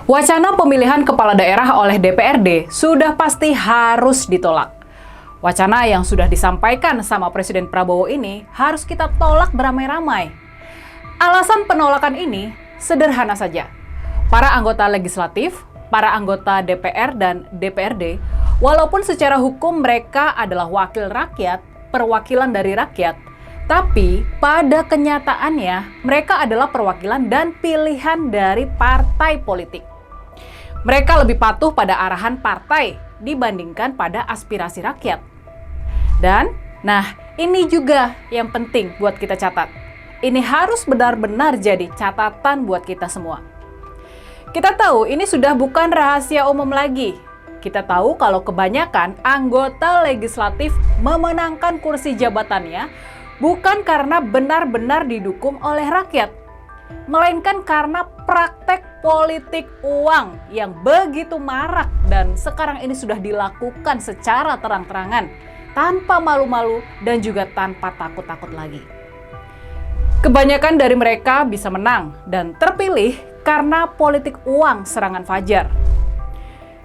Wacana pemilihan kepala daerah oleh DPRD sudah pasti harus ditolak. Wacana yang sudah disampaikan sama Presiden Prabowo ini harus kita tolak beramai-ramai. Alasan penolakan ini sederhana saja. Para anggota legislatif, para anggota DPR dan DPRD, walaupun secara hukum mereka adalah wakil rakyat, perwakilan dari rakyat, tapi pada kenyataannya mereka adalah perwakilan dan pilihan dari partai politik. Mereka lebih patuh pada arahan partai dibandingkan pada aspirasi rakyat. Dan, ini juga yang penting buat kita catat. Ini harus benar-benar jadi catatan buat kita semua. Kita tahu ini sudah bukan rahasia umum lagi. Kita tahu kalau kebanyakan anggota legislatif memenangkan kursi jabatannya bukan karena benar-benar didukung oleh rakyat, melainkan karena praktek politik uang yang begitu marak dan sekarang ini sudah dilakukan secara terang-terangan, tanpa malu-malu dan juga tanpa takut-takut lagi. Kebanyakan dari mereka bisa menang dan terpilih karena politik uang serangan fajar.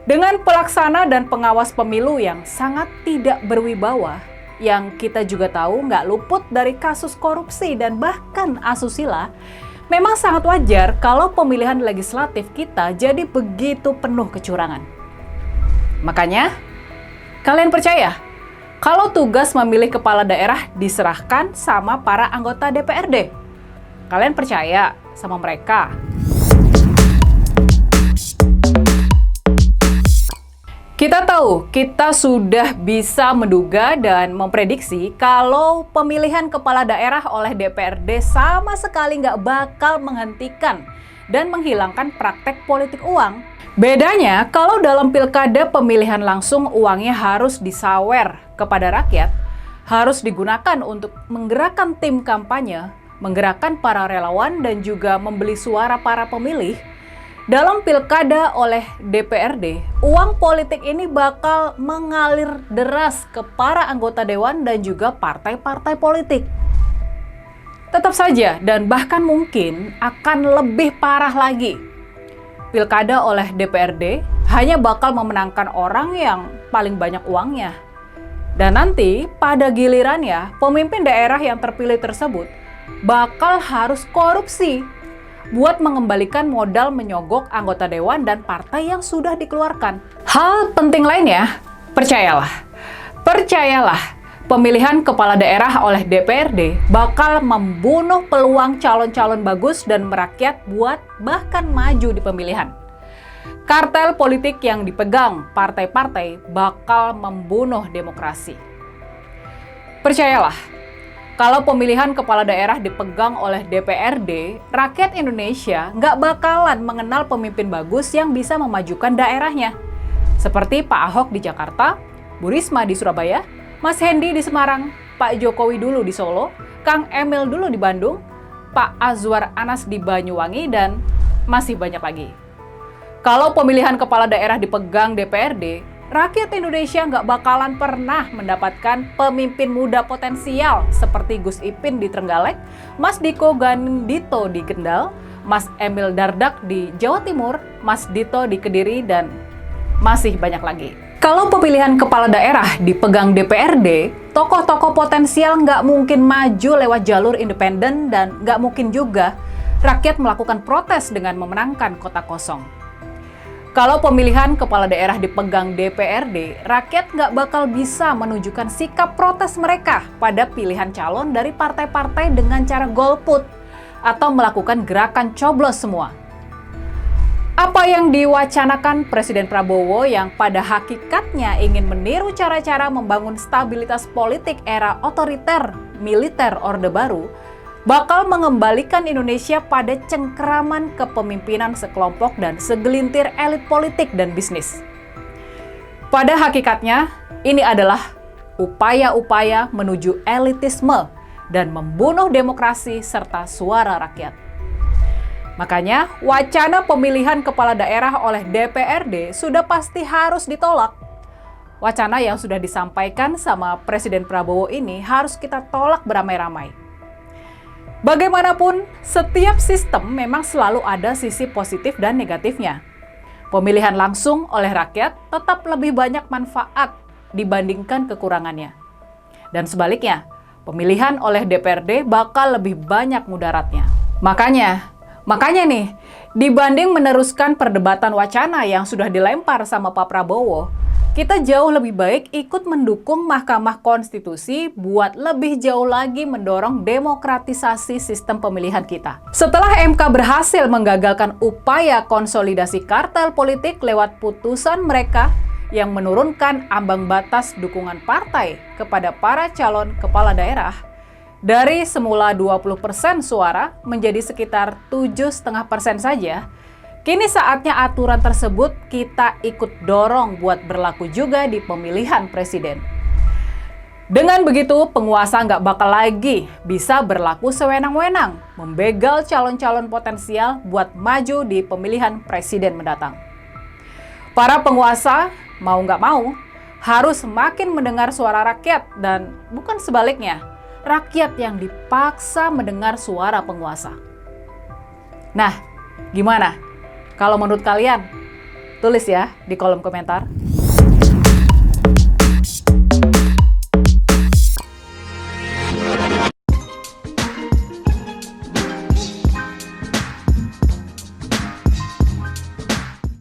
Dengan pelaksana dan pengawas pemilu yang sangat tidak berwibawa, yang kita juga tahu nggak luput dari kasus korupsi dan bahkan asusila, memang sangat wajar kalau pemilihan legislatif kita jadi begitu penuh kecurangan. Makanya, kalian percaya kalau tugas memilih kepala daerah diserahkan sama para anggota DPRD? Kalian percaya sama mereka? Kita tahu, kita sudah bisa menduga dan memprediksi kalau pemilihan kepala daerah oleh DPRD sama sekali nggak bakal menghentikan dan menghilangkan praktek politik uang. Bedanya, kalau dalam pilkada pemilihan langsung uangnya harus disawer kepada rakyat, harus digunakan untuk menggerakkan tim kampanye, menggerakkan para relawan dan juga membeli suara para pemilih. Dalam pilkada oleh DPRD, uang politik ini bakal mengalir deras ke para anggota dewan dan juga partai-partai politik. Tetap saja dan bahkan mungkin akan lebih parah lagi. Pilkada oleh DPRD hanya bakal memenangkan orang yang paling banyak uangnya. Dan nanti pada gilirannya pemimpin daerah yang terpilih tersebut bakal harus korupsi buat mengembalikan modal menyogok anggota dewan dan partai yang sudah dikeluarkan. Hal penting lainnya, percayalah, pemilihan kepala daerah oleh DPRD bakal membunuh peluang calon-calon bagus dan merakyat buat bahkan maju di pemilihan. Kartel politik yang dipegang partai-partai bakal membunuh demokrasi. Percayalah, kalau pemilihan kepala daerah dipegang oleh DPRD, rakyat Indonesia nggak bakalan mengenal pemimpin bagus yang bisa memajukan daerahnya. Seperti Pak Ahok di Jakarta, Bu Risma di Surabaya, Mas Hendy di Semarang, Pak Jokowi dulu di Solo, Kang Emil dulu di Bandung, Pak Azwar Anas di Banyuwangi, dan masih banyak lagi. Kalau pemilihan kepala daerah dipegang DPRD, rakyat Indonesia nggak bakalan pernah mendapatkan pemimpin muda potensial seperti Gus Ipin di Trenggalek, Mas Diko Gandito di Kendal, Mas Emil Dardak di Jawa Timur, Mas Dito di Kediri, dan masih banyak lagi. Kalau pemilihan kepala daerah dipegang DPRD, tokoh-tokoh potensial nggak mungkin maju lewat jalur independen dan nggak mungkin juga rakyat melakukan protes dengan memenangkan kota kosong. Kalau pemilihan kepala daerah dipegang DPRD, rakyat nggak bakal bisa menunjukkan sikap protes mereka pada pilihan calon dari partai-partai dengan cara golput atau melakukan gerakan coblos semua. Apa yang diwacanakan Presiden Prabowo yang pada hakikatnya ingin meniru cara-cara membangun stabilitas politik era otoriter, militer Orde Baru, bakal mengembalikan Indonesia pada cengkeraman kepemimpinan sekelompok dan segelintir elit politik dan bisnis. Pada hakikatnya, ini adalah upaya-upaya menuju elitisme dan membunuh demokrasi serta suara rakyat. Makanya, wacana pemilihan kepala daerah oleh DPRD sudah pasti harus ditolak. Wacana yang sudah disampaikan sama Presiden Prabowo ini harus kita tolak beramai-ramai. Bagaimanapun, setiap sistem memang selalu ada sisi positif dan negatifnya. Pemilihan langsung oleh rakyat tetap lebih banyak manfaat dibandingkan kekurangannya. Dan sebaliknya, pemilihan oleh DPRD bakal lebih banyak mudaratnya. Makanya nih, dibanding meneruskan perdebatan wacana yang sudah dilempar sama Pak Prabowo, kita jauh lebih baik ikut mendukung Mahkamah Konstitusi buat lebih jauh lagi mendorong demokratisasi sistem pemilihan kita. Setelah MK berhasil menggagalkan upaya konsolidasi kartel politik lewat putusan mereka yang menurunkan ambang batas dukungan partai kepada para calon kepala daerah, dari semula 20% suara menjadi sekitar 7,5% saja, kini saatnya aturan tersebut kita ikut dorong buat berlaku juga di pemilihan presiden. Dengan begitu, penguasa nggak bakal lagi bisa berlaku sewenang-wenang, membegal calon-calon potensial buat maju di pemilihan presiden mendatang. Para penguasa, mau nggak mau, harus makin mendengar suara rakyat dan bukan sebaliknya, rakyat yang dipaksa mendengar suara penguasa. Nah, gimana? Kalau menurut kalian, tulis ya di kolom komentar.